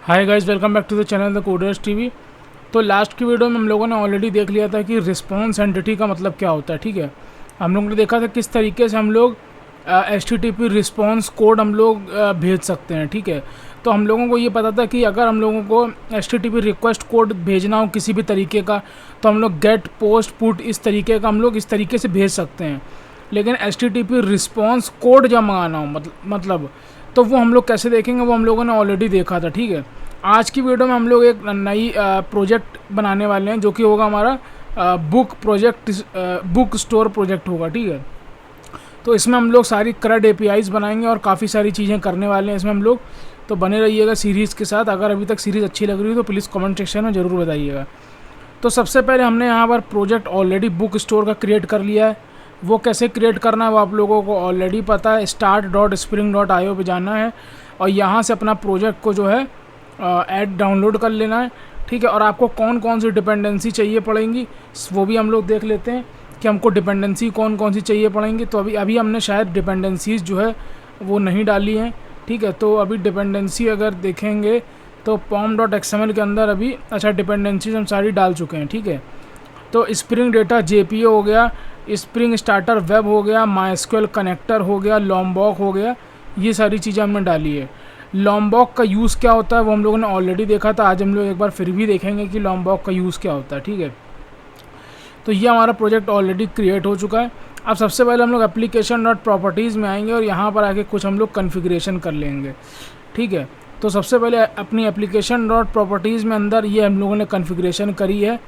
Hi guys, welcome back to the channel the coders TV. तो last की video में हम लोगों ने ऑलरेडी देख लिया था कि रिस्पॉन्स एंटिटी का मतलब क्या होता है। ठीक है, हम लोगों ने देखा था किस तरीके से हम लोग HTTP रिस्पॉन्स कोड हम लोग भेज सकते हैं। ठीक है, तो हम लोगों को ये पता था कि अगर हम लोगों को HTTP रिक्वेस्ट कोड भेजना हो किसी भी तरीके का, तो हम लोग गेट पोस्ट पुट इस तरीके का हम लोग इस तरीके से भेज सकते हैं। लेकिन HTTP रिस्पॉन्स कोड जब मंगाना हो मतलब तो वो हम लोग कैसे देखेंगे, वो हम लोगों ने ऑलरेडी देखा था। ठीक है, आज की वीडियो में हम लोग एक नई प्रोजेक्ट बनाने वाले हैं जो कि होगा हमारा बुक स्टोर प्रोजेक्ट होगा। ठीक है, तो इसमें हम लोग सारी CRUD APIs बनाएंगे और काफ़ी सारी चीज़ें करने वाले हैं इसमें हम लोग। तो बने रहिएगा सीरीज़ के साथ। अगर अभी तक सीरीज़ अच्छी लग रही है तो प्लीज़ कमेंट सेक्शन में ज़रूर बताइएगा। तो सबसे पहले हमने यहाँ पर प्रोजेक्ट ऑलरेडी बुक स्टोर का क्रिएट कर लिया है। वो कैसे क्रिएट करना है वो आप लोगों को ऑलरेडी पता है। start.spring.io पे जाना है और यहाँ से अपना प्रोजेक्ट को जो है ऐड डाउनलोड कर लेना है। ठीक है, और आपको कौन कौन सी डिपेंडेंसी चाहिए पड़ेंगी वो भी हम लोग देख लेते हैं कि हमको डिपेंडेंसी कौन कौन सी चाहिए पड़ेंगी। तो अभी हमने शायद डिपेंडेंसीज जो है वो नहीं डाली हैं। ठीक है, तो अभी डिपेंडेंसी अगर देखेंगे तो pom.xml के अंदर अभी डिपेंडेंसीज हम सारी डाल चुके हैं। ठीक है, तो स्प्रिंग डेटा JPA हो गया, स्प्रिंग स्टार्टर वेब हो गया, MySQL कनेक्टर हो गया, लॉम्बॉक हो गया, ये सारी चीज़ें हमने डाली है। लॉम्बॉक का यूज़ क्या होता है वो हम लोगों ने ऑलरेडी देखा था। आज हम लोग एक बार फिर भी देखेंगे कि लॉम्बॉक का यूज़ क्या होता है। ठीक है, तो ये हमारा प्रोजेक्ट ऑलरेडी क्रिएट हो चुका है। अब सबसे पहले हम लोग application.properties में आएंगे और यहाँ पर आके कुछ हम लोग कन्फिग्रेशन कर लेंगे। ठीक है, तो सबसे पहले अपनी application.properties में अंदर ये हम लोगों ने कन्फिग्रेशन करी है,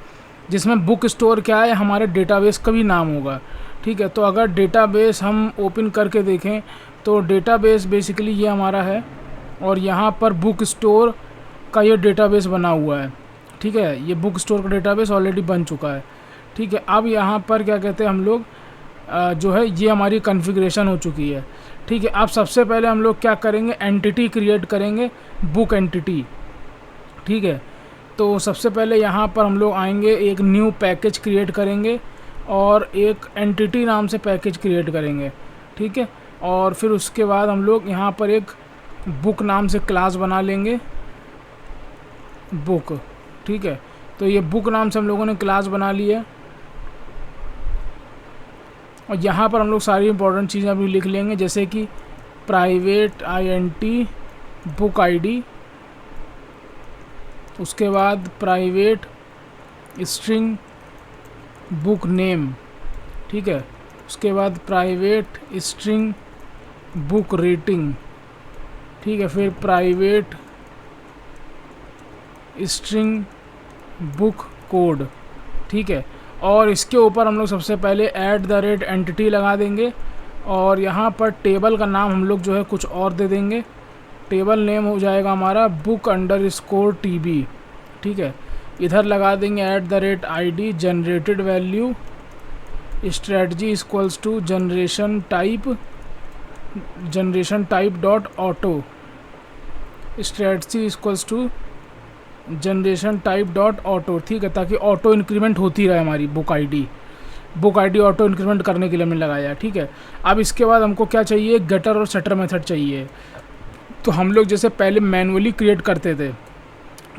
जिसमें बुक स्टोर क्या है, हमारे डेटाबेस का भी नाम होगा। ठीक है, तो अगर डेटाबेस हम ओपन करके देखें तो डेटाबेस बेसिकली ये हमारा है और यहाँ पर बुक स्टोर का ये डेटाबेस बना हुआ है। ठीक है, ये बुक स्टोर का डेटाबेस ऑलरेडी बन चुका है। ठीक है, अब यहाँ पर क्या कहते हैं हम लोग जो है ये हमारी कॉन्फ़िगरेशन हो चुकी है। ठीक है, अब सबसे पहले हम लोग क्या करेंगे, एंटिटी क्रिएट करेंगे, बुक एंटिटी। ठीक है, तो सबसे पहले यहाँ पर हम लोग आएंगे, एक न्यू पैकेज क्रिएट करेंगे और एक एंटिटी नाम से पैकेज क्रिएट करेंगे। ठीक है, और फिर उसके बाद हम लोग यहाँ पर एक बुक नाम से क्लास बना लेंगे, बुक। ठीक है, तो ये बुक नाम से हम लोगों ने क्लास बना ली है और यहाँ पर हम लोग सारी इंपॉर्टेंट चीज़ें अभी लिख लेंगे, जैसे कि प्राइवेट INT बुक ID, उसके बाद प्राइवेट स्ट्रिंग बुक नेम। ठीक है, उसके बाद प्राइवेट स्ट्रिंग बुक रेटिंग। ठीक है, फिर प्राइवेट स्ट्रिंग बुक कोड। ठीक है, और इसके ऊपर हम लोग सबसे पहले @entity लगा देंगे और यहाँ पर टेबल का नाम हम लोग जो है कुछ और दे देंगे। टेबल नेम हो जाएगा हमारा book_tb। ठीक है, इधर लगा देंगे @ID generated value strategy = generation type dot auto, strategy = generation type dot auto. ठीक है, ताकि ऑटो इंक्रीमेंट होती रहे हमारी बुक आईडी ऑटो इंक्रीमेंट करने के लिए हमने लगाया। ठीक है, अब इसके बाद हमको क्या चाहिए, गेटर और सेटर मेथड चाहिए। तो हम लोग जैसे पहले मैनुअली क्रिएट करते थे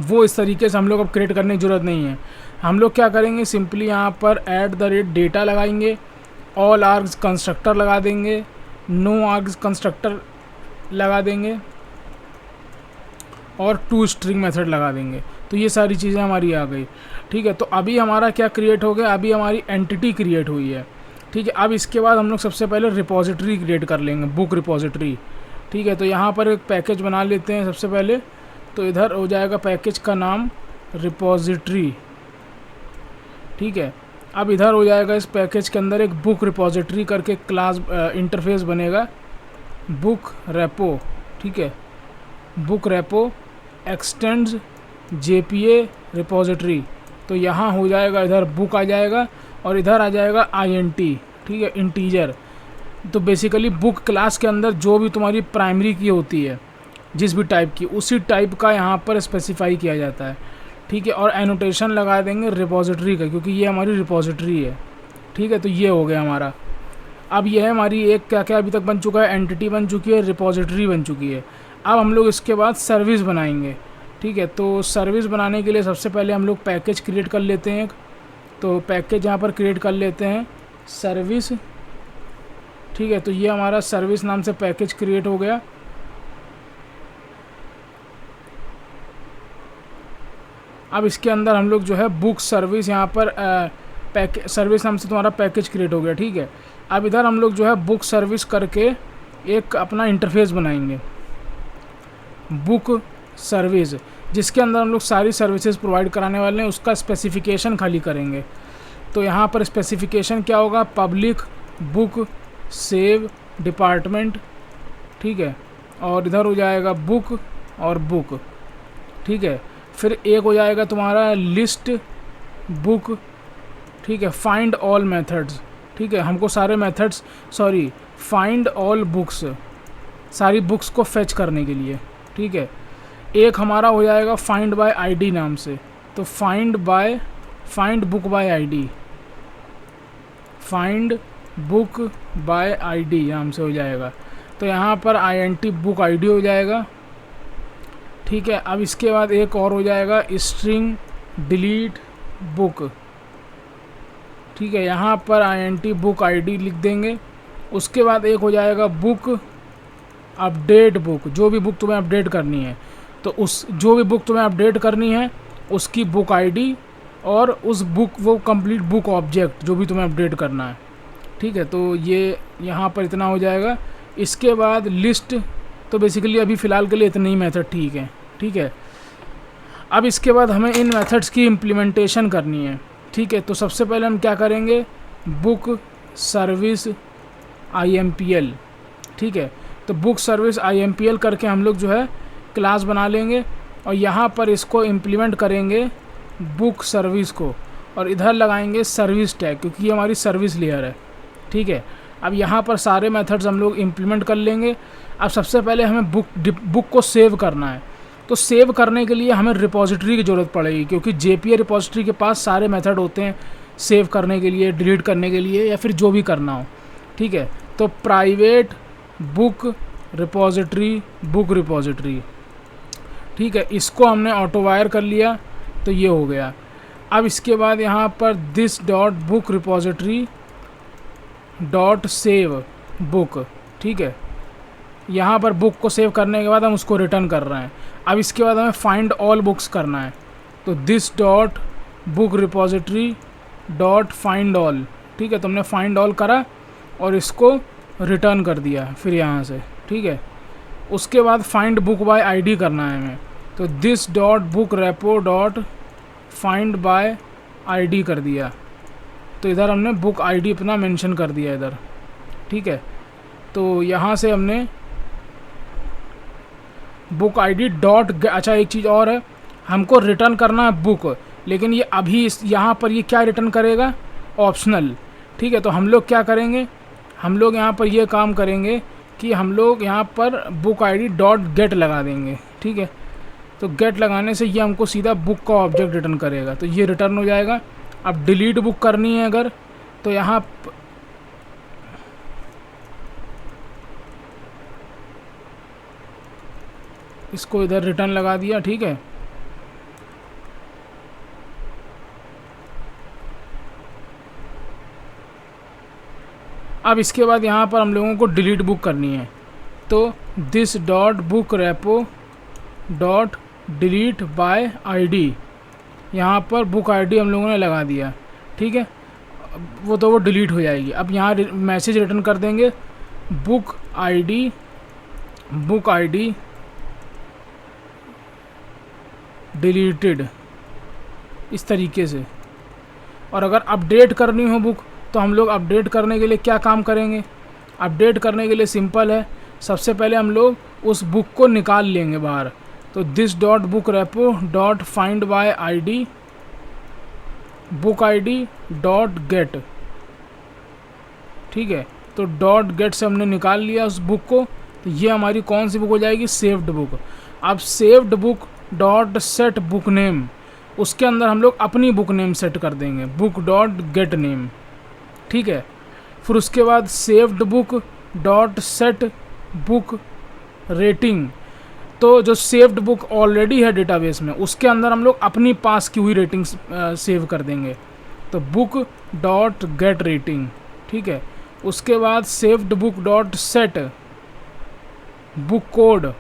वो इस तरीके से हम लोग अब क्रिएट करने की ज़रूरत नहीं है। हम लोग क्या करेंगे, सिंपली यहाँ पर @data लगाएंगे, ऑल आर्ग्स कंस्ट्रक्टर लगा देंगे, नो आर्ग्स कंस्ट्रक्टर लगा देंगे और टू स्ट्रिंग मेथड लगा देंगे। तो ये सारी चीज़ें हमारी आ गई। ठीक है, तो अभी हमारा क्या क्रिएट हो गया, अभी हमारी एंटिटी क्रिएट हुई है। ठीक है, अब इसके बाद हम लोग सबसे पहले रिपोजिटरी क्रिएट कर लेंगे, बुक रिपोजिटरी। ठीक है, तो यहाँ पर एक पैकेज बना लेते हैं सबसे पहले। तो इधर हो जाएगा पैकेज का नाम रिपोजिटरी। ठीक है, अब इधर हो जाएगा इस पैकेज के अंदर एक बुक रिपोजिटरी करके क्लास इंटरफेस बनेगा, बुक रेपो। ठीक है, book repo x tends JPA repository. तो यहाँ हो जाएगा, इधर बुक आ जाएगा और इधर आ जाएगा INT। ठीक है, इंटीजर। तो बेसिकली बुक क्लास के अंदर जो भी तुम्हारी प्राइमरी की होती है, जिस भी टाइप की, उसी टाइप का यहाँ पर स्पेसिफाई किया जाता है। ठीक है, और एनोटेशन लगा देंगे रिपोजिटरी का, क्योंकि ये हमारी रिपोजिटरी है। ठीक है, तो ये हो गया हमारा। अब यह हमारी एक क्या क्या अभी तक बन चुका है, एंटिटी बन चुकी है, रिपोजिटरी बन चुकी है। अब हम लोग इसके बाद सर्विस बनाएंगे। ठीक है। तो सर्विस बनाने के लिए सबसे पहले हम लोग पैकेज क्रिएट कर लेते हैं एक, तो पैकेज यहाँ पर क्रिएट कर लेते हैं सर्विस, ठीक है। तो ये हमारा सर्विस नाम से पैकेज क्रिएट हो गया। अब इसके अंदर हम लोग जो है बुक सर्विस यहाँ पर पैकेज सर्विस नाम से तुम्हारा पैकेज क्रिएट हो गया, ठीक है। अब इधर हम लोग जो है बुक सर्विस करके एक अपना इंटरफेस बनाएंगे, बुक सर्विस, जिसके अंदर हम लोग सारी सर्विसेज प्रोवाइड कराने वाले हैं, उसका स्पेसिफिकेशन खाली करेंगे। तो यहाँ पर स्पेसिफिकेशन क्या होगा, पब्लिक बुक सेव डिपार्टमेंट, ठीक है। और इधर हो जाएगा बुक और बुक, ठीक है। फिर एक हो जाएगा तुम्हारा लिस्ट बुक, ठीक है। फाइंड ऑल मेथड्स, ठीक है, हमको सारे मेथड्स फाइंड ऑल बुक्स, सारी बुक्स को फेच करने के लिए, ठीक है। एक हमारा हो जाएगा फाइंड बाय आईडी नाम से, तो find book by ID, find book by ID नाम से हो जाएगा। तो यहाँ पर INT बुक आईडी हो जाएगा, ठीक है। अब इसके बाद एक और हो जाएगा स्ट्रिंग डिलीट बुक, ठीक है। यहाँ पर INT बुक आईडी लिख देंगे। उसके बाद एक हो जाएगा बुक अपडेट बुक, जो भी बुक तुम्हें अपडेट करनी है, तो उस जो भी बुक तुम्हें अपडेट करनी है उसकी बुक आईडी और उस बुक वो कंप्लीट बुक ऑब्जेक्ट जो भी तुम्हें अपडेट करना है, ठीक है। तो ये यहाँ पर इतना हो जाएगा। इसके बाद लिस्ट, तो बेसिकली अभी फ़िलहाल के लिए इतने ही मेथड ठीक है, ठीक है। अब इसके बाद हमें इन मेथड्स की इम्प्लीमेंटेशन करनी है, ठीक है। तो सबसे पहले हम क्या करेंगे, बुक सर्विस IMPL, ठीक है। तो बुक सर्विस IMPL करके हम लोग जो है क्लास बना लेंगे और यहाँ पर इसको इम्प्लीमेंट करेंगे बुक सर्विस को, और इधर लगाएंगे सर्विस टैग, क्योंकि ये हमारी सर्विस लेयर है, ठीक है। अब यहाँ पर सारे मेथड्स हम लोग इम्प्लीमेंट कर लेंगे। अब सबसे पहले हमें बुक को सेव करना है, तो सेव करने के लिए हमें रिपॉजिटरी की ज़रूरत पड़ेगी, क्योंकि JPA रिपॉजिटरी के पास सारे मेथड होते हैं सेव करने के लिए, डिलीट करने के लिए, या फिर जो भी करना हो, ठीक है। तो प्राइवेट बुक रिपॉजिटरी, ठीक है, इसको हमने ऑटो वायर कर लिया, तो ये हो गया। अब इसके बाद यहाँ पर this dot book repository dot save book, ठीक है। यहाँ पर बुक को सेव करने के बाद हम उसको रिटर्न कर रहे हैं। अब इसके बाद हमें फाइंड ऑल बुक्स करना है, तो this dot book repository dot find all, ठीक है। तो हमने फाइंड ऑल करा और इसको रिटर्न कर दिया फिर यहाँ से, ठीक है। उसके बाद फाइंड बुक बाय आईडी करना है हमें, तो this dot book repo dot find by ID कर दिया। तो इधर हमने बुक आईडी अपना मेंशन कर दिया इधर, ठीक है। तो यहाँ से हमने बुक आईडी डॉट, अच्छा एक चीज़ और है, हमको रिटर्न करना है बुक, लेकिन ये अभी यहाँ पर ये क्या रिटर्न करेगा, ऑप्शनल, ठीक है। तो हम लोग क्या करेंगे, हम लोग यहाँ पर ये काम करेंगे कि हम लोग यहाँ पर बुक आईडी डॉट गेट लगा देंगे, ठीक है। तो गेट लगाने से ये हमको सीधा बुक का ऑब्जेक्ट रिटर्न करेगा, तो ये रिटर्न हो जाएगा। अब डिलीट बुक करनी है अगर, तो यहाँ इसको इधर रिटर्न लगा दिया, ठीक है। अब इसके बाद यहाँ पर हम लोगों को डिलीट बुक करनी है, तो this dot book repo dot delete bye ID, यहाँ पर बुक आईडी हम लोगों ने लगा दिया, ठीक है। वो डिलीट हो जाएगी। अब यहाँ मैसेज रिटर्न कर देंगे बुक आईडी डिलीटेड, इस तरीके से। और अगर अपडेट करनी हो बुक, तो हम लोग अपडेट करने के लिए क्या काम करेंगे, अपडेट करने के लिए सिंपल है, सबसे पहले हम लोग उस बुक को निकाल लेंगे बाहर, तो this dot book repo dot find by ID book ID dot gate, ठीक है। तो डॉट गेट से हमने निकाल लिया उस बुक को, तो ये हमारी कौन सी बुक हो जाएगी, सेव्ड बुक। अब saved book dot set book name, उसके अंदर हम लोग अपनी बुक नेम सेट कर देंगे, बुक डॉट गेट नेम, ठीक है। फिर उसके बाद saved book dot set book rating, तो जो सेव्ड बुक ऑलरेडी है डेटाबेस में, उसके अंदर हम लोग अपनी पास की हुई रेटिंग सेव कर देंगे। तो बुक डॉट गेट रेटिंग, ठीक है। उसके बाद saved book dot set book code,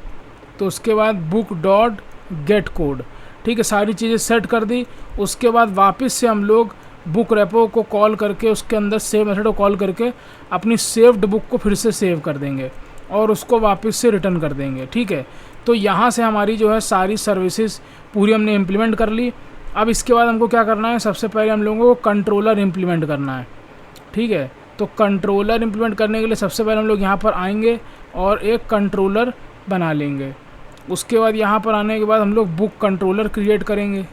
तो उसके बाद बुक डॉट गेट कोड, ठीक है। सारी चीज़ें सेट कर दी। उसके बाद वापस से हम लोग बुक रेपो को कॉल करके, उसके अंदर सेव मेथड को कॉल करके अपनी सेव्ड बुक को फिर से सेव कर देंगे और उसको वापस से रिटर्न कर देंगे, ठीक है। तो यहाँ से हमारी जो है सारी सर्विसेज पूरी हमने इम्प्लीमेंट कर ली। अब इसके बाद हमको क्या करना है, सबसे पहले हम लोगों को कंट्रोलर इम्प्लीमेंट करना है, ठीक है। तो कंट्रोलर इम्प्लीमेंट करने के लिए सबसे पहले हम लोग यहाँ पर आएंगे और एक कंट्रोलर बना लेंगे। उसके बाद यहाँ पर आने के बाद हम लोग बुक कंट्रोलर क्रिएट करेंगे,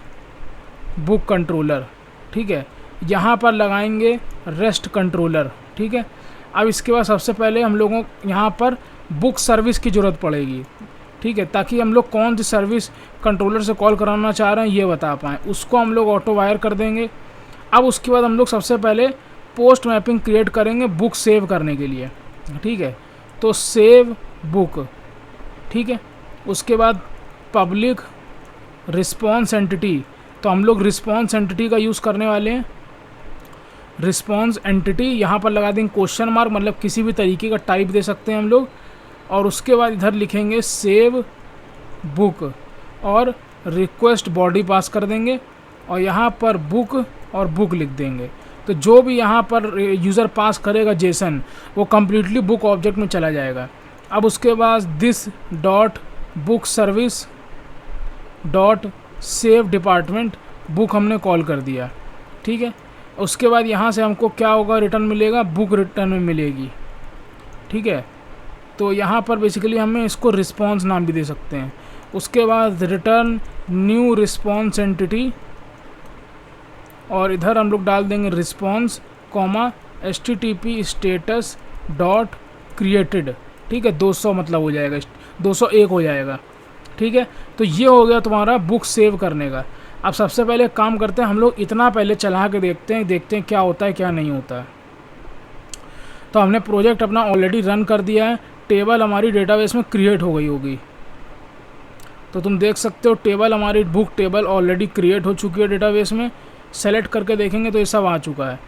बुक कंट्रोलर, ठीक है। यहाँ पर लगाएंगे रेस्ट कंट्रोलर, ठीक है। अब इसके बाद सबसे पहले हम लोगों को यहाँ पर बुक सर्विस की ज़रूरत पड़ेगी, ठीक है, ताकि हम लोग कौन सी सर्विस कंट्रोलर से कॉल कराना चाह रहे हैं ये बता पाएँ। उसको हम लोग ऑटो वायर कर देंगे। अब उसके बाद हम लोग सबसे पहले पोस्ट मैपिंग क्रिएट करेंगे बुक सेव करने के लिए, ठीक है। तो सेव बुक, ठीक है। उसके बाद पब्लिक रिस्पॉन्स एंटिटी, तो हम लोग रिस्पॉन्स एंटिटी का यूज़ करने वाले हैं। रिस्पॉन्स एंटिटी यहाँ पर लगा देंगे क्वेश्चन मार्क, मतलब किसी भी तरीके का टाइप दे सकते हैं हम लोग। और उसके बाद इधर लिखेंगे सेव बुक और रिक्वेस्ट बॉडी पास कर देंगे और यहाँ पर बुक और बुक लिख देंगे। तो जो भी यहाँ पर यूज़र पास करेगा जेसन, वो कम्प्लीटली बुक ऑब्जेक्ट में चला जाएगा। अब उसके बाद this dot book service dot save department book हमने कॉल कर दिया, ठीक है। उसके बाद यहाँ से हमको क्या होगा, रिटर्न मिलेगा, बुक रिटर्न में मिलेगी, ठीक है। तो यहाँ पर बेसिकली हमें इसको रिस्पॉन्स नाम भी दे सकते हैं। उसके बाद रिटर्न न्यू रिस्पॉन्स एंटिटी और इधर हम लोग डाल देंगे response comma HTTP status dot created, ठीक है। 200 मतलब हो जाएगा, 201 हो जाएगा, ठीक है। तो ये हो गया तुम्हारा बुक सेव करने का। अब सबसे पहले काम करते हैं हम लोग, इतना पहले चला के देखते हैं क्या होता है क्या नहीं होता है। तो हमने प्रोजेक्ट अपना ऑलरेडी रन कर दिया है। टेबल हमारी डेटाबेस में क्रिएट हो गई होगी, तो तुम देख सकते हो टेबल हमारी बुक टेबल ऑलरेडी क्रिएट हो चुकी है डेटाबेस में। सेलेक्ट करके देखेंगे तो ये सब आ चुका है,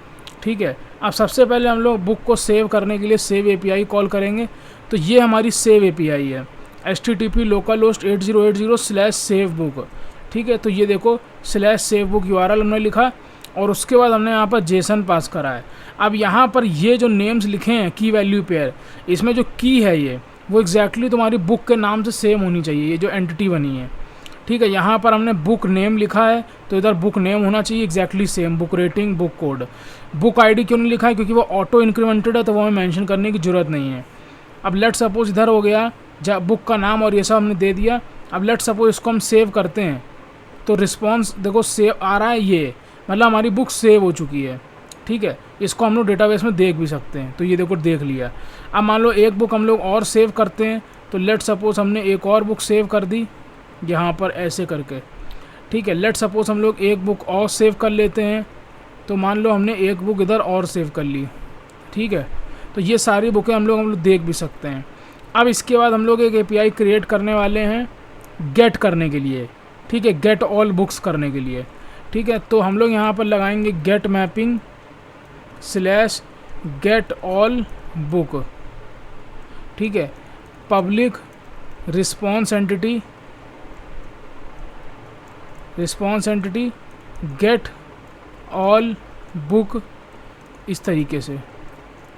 ठीक है। अब सबसे पहले हम लोग बुक को सेव करने के लिए सेव API कॉल करेंगे। तो ये हमारी सेव API है, HTTP localhost 8080/save book, ठीक है। तो ये देखो /save book URL हमने लिखा और उसके बाद हमने यहाँ पर जेसन पास करा है। अब यहाँ पर ये जो नेम्स लिखे हैं की वैल्यू पेयर, इसमें जो की है ये वो एग्जैक्टली तुम्हारी बुक के नाम से सेम होनी चाहिए, ये जो एंटिटी बनी है, ठीक है। यहाँ पर हमने बुक नेम लिखा है तो इधर बुक नेम होना चाहिए exactly same, book rating, book code. Book ID क्यों नहीं लिखा है, क्योंकि वो ऑटो इंक्रीमेंटेड है, तो वो हमें मेंशन करने की ज़रूरत नहीं है। अब लेट सपोज इधर हो गया जब बुक का नाम और ये सब हमने दे दिया। अब लेट सपोज इसको हम सेव करते हैं तो रिस्पॉन्स देखो सेव आ रहा है, ये मतलब हमारी बुक सेव हो चुकी है, ठीक है। इसको हम लोग डेटाबेस में देख भी सकते हैं, तो ये देखो देख लिया। अब मान लो एक बुक हम लोग और सेव करते हैं, तो लेट सपोज हमने एक और बुक सेव कर दी यहाँ पर ऐसे करके, ठीक है। लेट सपोज हम लोग एक बुक और सेव कर लेते हैं, तो मान लो हमने एक बुक इधर और सेव कर ली, ठीक है। तो ये सारी बुकें हम लोग देख भी सकते हैं। अब इसके बाद हम लोग एक API क्रिएट करने वाले हैं गेट करने के लिए, ठीक है, गेट ऑल बुक्स करने के लिए, ठीक है। तो हम लोग यहाँ पर लगाएंगे get mapping /get all book, ठीक है। Public response entity get all book, इस तरीके से,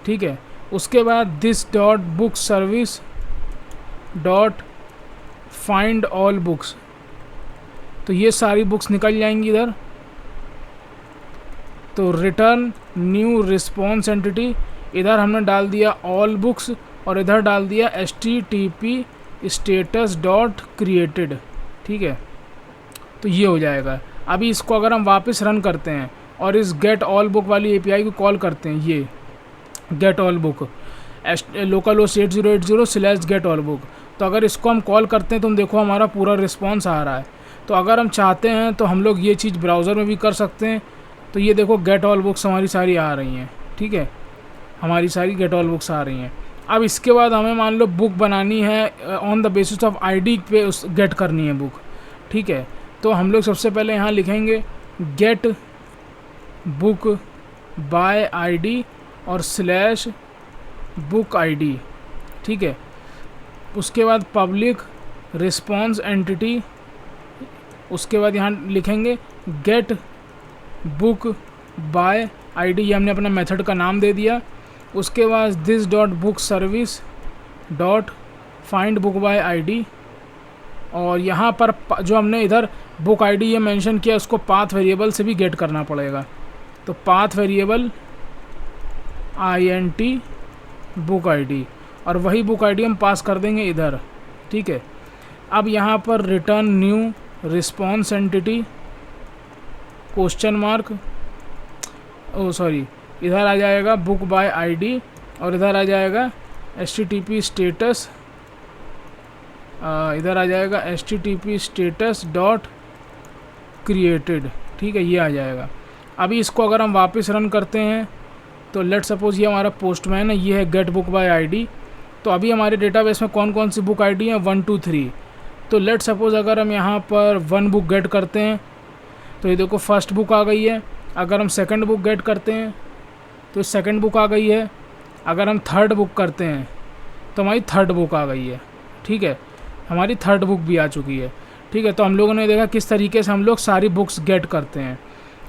ठीक है। उसके बाद this dot book service dot find all books, तो ये सारी बुक्स निकल जाएंगी इधर। तो रिटर्न न्यू रिस्पॉन्स एंटिटी, इधर हमने डाल दिया ऑल बुक्स और इधर डाल दिया HTTP स्टेटस डॉट क्रिएटेड, ठीक है। तो ये हो जाएगा। अभी इसको अगर हम वापस रन करते हैं और इस गेट ऑल बुक वाली API को कॉल करते हैं, ये gate all book localhost 8080/get all book, तो अगर इसको हम कॉल करते हैं तो हम देखो हमारा पूरा रिस्पॉन्स आ रहा है। तो अगर हम चाहते हैं तो हम लोग ये चीज़ ब्राउज़र में भी कर सकते हैं। तो ये देखो गेट ऑल बुक्स हमारी सारी आ रही हैं, ठीक है, हमारी सारी गेट ऑल बुक्स आ रही हैं। अब इसके बाद हमें मान लो बुक बनानी है on the basis of ID पे उस गेट करनी है बुक, ठीक है। तो हम लोग सबसे पहले यहाँ लिखेंगे गेट बुक बाय आईडी और स्लैश बुक आईडी, ठीक है। उसके बाद पब्लिक रिस्पॉन्स एंटिटी, उसके बाद यहाँ लिखेंगे गेट बुक बाय आईडी, ये हमने अपना मेथड का नाम दे दिया। उसके बाद this dot book service dot find book by ID, और यहाँ पर जो हमने इधर बुक आईडी ये मेंशन किया उसको पाथ वेरिएबल से भी गेट करना पड़ेगा। तो path variable INT book ID, और वही बुक आईडी हम पास कर देंगे इधर, ठीक है। अब यहाँ पर return new response entity question mark, oh sorry, इधर आ जाएगा बुक बाय आईडी और इधर आ जाएगा HTTP स्टेटस, इधर आ जाएगा HTTP स्टेटस डॉट क्रिएटेड, ठीक है, ये आ जाएगा। अभी इसको अगर हम वापस रन करते हैं तो लेट सपोज ये हमारा पोस्टमैन है, ये है गेट बुक बाय आईडी। तो अभी हमारे डेटाबेस में कौन कौन सी बुक आईडी है 1 2 3। तो लेट सपोज अगर हम यहाँ पर 1 बुक गेट करते हैं तो ये देखो फर्स्ट बुक आ गई है। अगर हम सेकंड बुक गेट करते हैं तो सेकंड बुक आ गई है। अगर हम थर्ड बुक करते हैं तो हमारी थर्ड बुक आ गई है, ठीक है, हमारी थर्ड बुक भी आ चुकी है, ठीक है। तो हम लोगों ने देखा किस तरीके से हम लोग सारी बुक्स गेट करते हैं।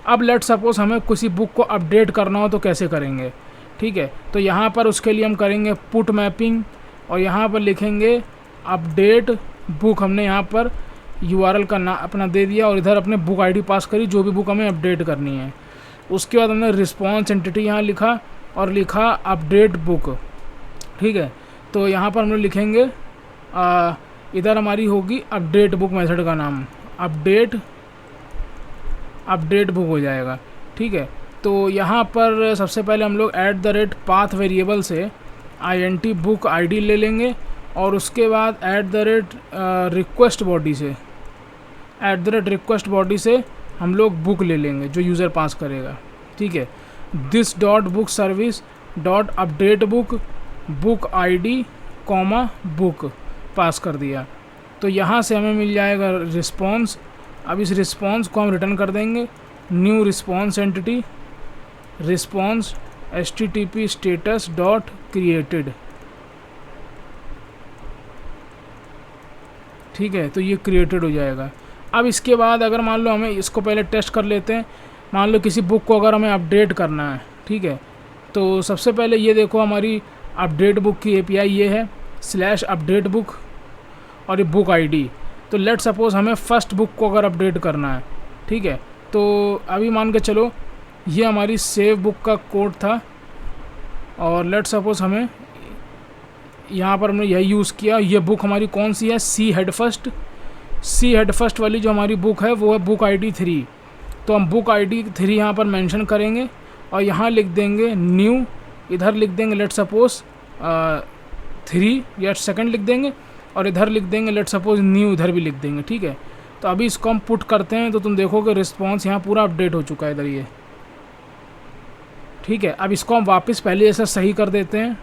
अब लेट सपोज हमें किसी बुक को अपडेट करना हो तो कैसे करेंगे, ठीक है। तो यहाँ पर उसके लिए हम करेंगे पुट मैपिंग और यहाँ पर लिखेंगे अपडेट बुक, हमने यहाँ पर URL का नाम अपना दे दिया और इधर अपने बुक आईडी पास करी जो भी बुक हमें अपडेट करनी है। उसके बाद हमने रिस्पॉन्स एंटिटी यहाँ लिखा और लिखा अपडेट बुक, ठीक है। तो यहाँ पर हम लोग लिखेंगे इधर हमारी होगी अपडेट बुक, मेथड का नाम अपडेट बुक हो जाएगा, ठीक है। तो यहाँ पर सबसे पहले हम लोग @ पाथ वेरिएबल से INT बुक आईडी ले लेंगे और उसके बाद रिक्वेस्ट बॉडी से हम लोग बुक ले लेंगे जो यूज़र पास करेगा, ठीक है। This dot book service dot update book book ID comma book pass कर दिया। तो यहाँ से हमें मिल जाएगा रिस्पॉन्स। अब इस रिस्पॉन्स को हम रिटर्न कर देंगे new response entity response HTTP status dot created, ठीक है। तो ये क्रिएटेड हो जाएगा। अब इसके बाद अगर मान लो हमें इसको पहले टेस्ट कर लेते हैं, मान लो किसी बुक को अगर हमें अपडेट करना है, ठीक है। तो सबसे पहले ये देखो हमारी अपडेट बुक की API ये है /अपडेट बुक और ये बुक आईडी। तो लेट सपोज हमें फर्स्ट बुक को अगर अपडेट करना है, ठीक है। तो अभी मान के चलो ये हमारी सेव बुक का कोड था और लेट सपोज हमें यहाँ पर हमने यही यूज़ किया। ये बुक हमारी कौन सी है, सी हेड फर्स्ट वाली जो हमारी बुक है वो है बुक ID 3। तो हम बुक ID 3 यहाँ पर मेंशन करेंगे और यहाँ लिख देंगे न्यू, इधर लिख देंगे लेट सपोज 3 या सेकंड लिख देंगे और इधर लिख देंगे लेट सपोज न्यू, इधर भी लिख देंगे, ठीक है। तो अभी इसको हम पुट करते हैं तो तुम देखोगे रिस्पॉन्स यहाँ पूरा अपडेट हो चुका है इधर ये, ठीक है। अब इसको हम वापस पहले ऐसा सही कर देते हैं।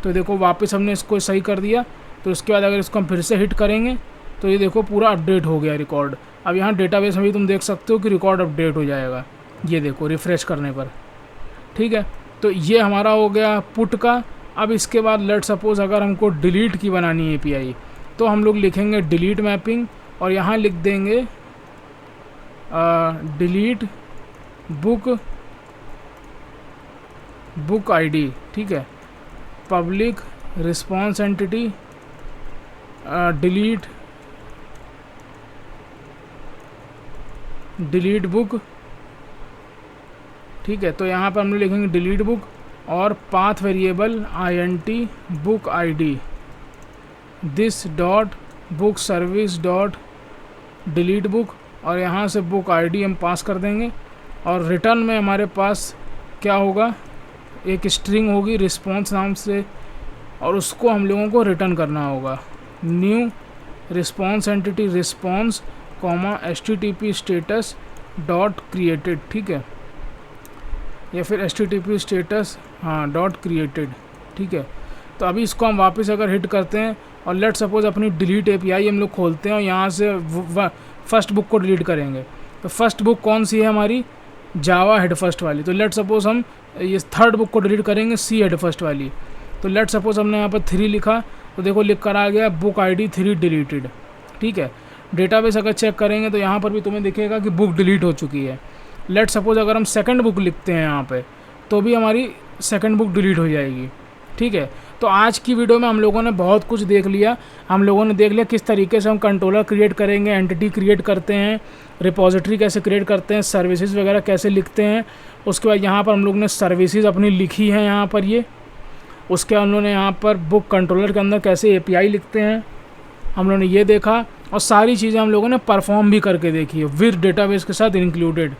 तो देखो वापस हमने इसको सही कर दिया। तो उसके बाद अगर इसको हम फिर से हिट करेंगे तो ये देखो पूरा अपडेट हो गया रिकॉर्ड। अब यहाँ डेटाबेस में भी तुम देख सकते हो कि रिकॉर्ड अपडेट हो जाएगा, ये देखो रिफ़्रेश करने पर, ठीक है। तो ये हमारा हो गया पुट का। अब इसके बाद लेट सपोज अगर हमको डिलीट की बनानी है API तो हम लोग लिखेंगे डिलीट मैपिंग और यहाँ लिख देंगे डिलीट बुक आईडी, ठीक है। Public response entity delete book, ठीक है। तो यहाँ पर हम लोग लिखेंगे डिलीट बुक और path variable INT book ID this dot book service dot delete book और यहाँ से बुक आईडी हम पास कर देंगे और रिटर्न में हमारे पास क्या होगा, एक स्ट्रिंग होगी रिस्पॉन्स नाम से और उसको हम लोगों को रिटर्न करना होगा new response entity response comma HTTP status dot created, ठीक है, या फिर HTTP स्टेटस डॉट क्रिएटेड, ठीक है। तो अभी इसको हम वापस अगर हिट करते हैं और लेट सपोज अपनी डिलीट एपीआई हम लोग खोलते हैं और यहाँ से फर्स्ट बुक को डिलीट करेंगे, तो फर्स्ट बुक कौन सी है हमारी, जावा हेड फर्स्ट वाली। तो लेट सपोज हम ये थर्ड बुक को डिलीट करेंगे, सी हेड फर्स्ट वाली। तो लेट सपोज हमने यहाँ पर 3 लिखा, तो देखो लिख कर आ गया बुक आईडी 3 डिलीटेड, ठीक है। डेटाबेस अगर चेक करेंगे तो यहाँ पर भी तुम्हें दिखेगा कि बुक डिलीट हो चुकी है। लेट सपोज अगर हम सेकंड बुक लिखते हैं यहाँ पे, तो भी हमारी सेकंड बुक डिलीट हो जाएगी, ठीक है। तो आज की वीडियो में हम लोगों ने बहुत कुछ देख लिया। हम लोगों ने देख लिया किस तरीके से हम कंट्रोलर क्रिएट करेंगे, एंटिटी क्रिएट करते हैं, रिपोजिटरी कैसे क्रिएट करते हैं, सर्विसेज वगैरह कैसे लिखते हैं। उसके बाद यहाँ पर हम लोग ने सर्विसेज अपनी लिखी हैं यहाँ पर ये। उसके बाद हम लोगों ने यहाँ पर बुक कंट्रोलर के अंदर कैसे एपीआई लिखते हैं हम लोगों ने ये देखा, और सारी चीज़ें हम लोगों ने परफॉर्म भी करके देखी है विद डेटाबेस के साथ इंक्लूडेड,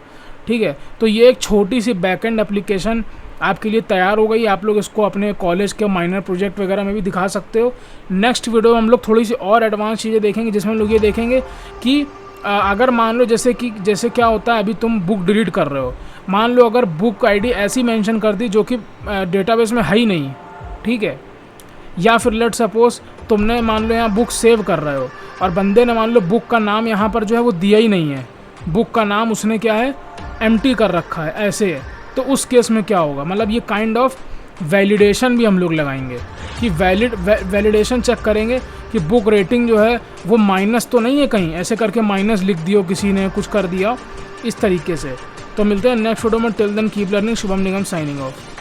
ठीक है। तो ये एक छोटी सी बैकएंड एप्लीकेशन आपके लिए तैयार हो गई। आप लोग इसको अपने कॉलेज के माइनर प्रोजेक्ट वगैरह में भी दिखा सकते हो। नेक्स्ट वीडियो में हम लोग थोड़ी सी और एडवांस चीज़ें देखेंगे, जिसमें हम लोग ये देखेंगे कि अगर मान लो जैसे क्या होता है, अभी तुम बुक डिलीट कर रहे हो, मान लो अगर बुक आईडी ऐसी मेंशन कर दी जो कि डेटाबेस में है ही नहीं, ठीक है। या फिर लेट सपोज तुमने मान लो यहाँ बुक सेव कर रहे हो और बंदे ने मान लो बुक का नाम यहाँ पर जो है वो दिया ही नहीं है, बुक का नाम उसने क्या है एम्प्टी कर रखा है, ऐसे है। तो उस केस में क्या होगा, मतलब ये काइंड ऑफ वैलिडेशन भी हम लोग लगाएंगे कि वैलिडेशन चेक करेंगे कि बुक रेटिंग जो है वो माइनस तो नहीं है कहीं, ऐसे करके माइनस लिख दियो किसी ने, कुछ कर दिया इस तरीके से। तो मिलते हैं नेक्स्ट वीडियो में। Till then keep learning. Shubham Nigam signing of.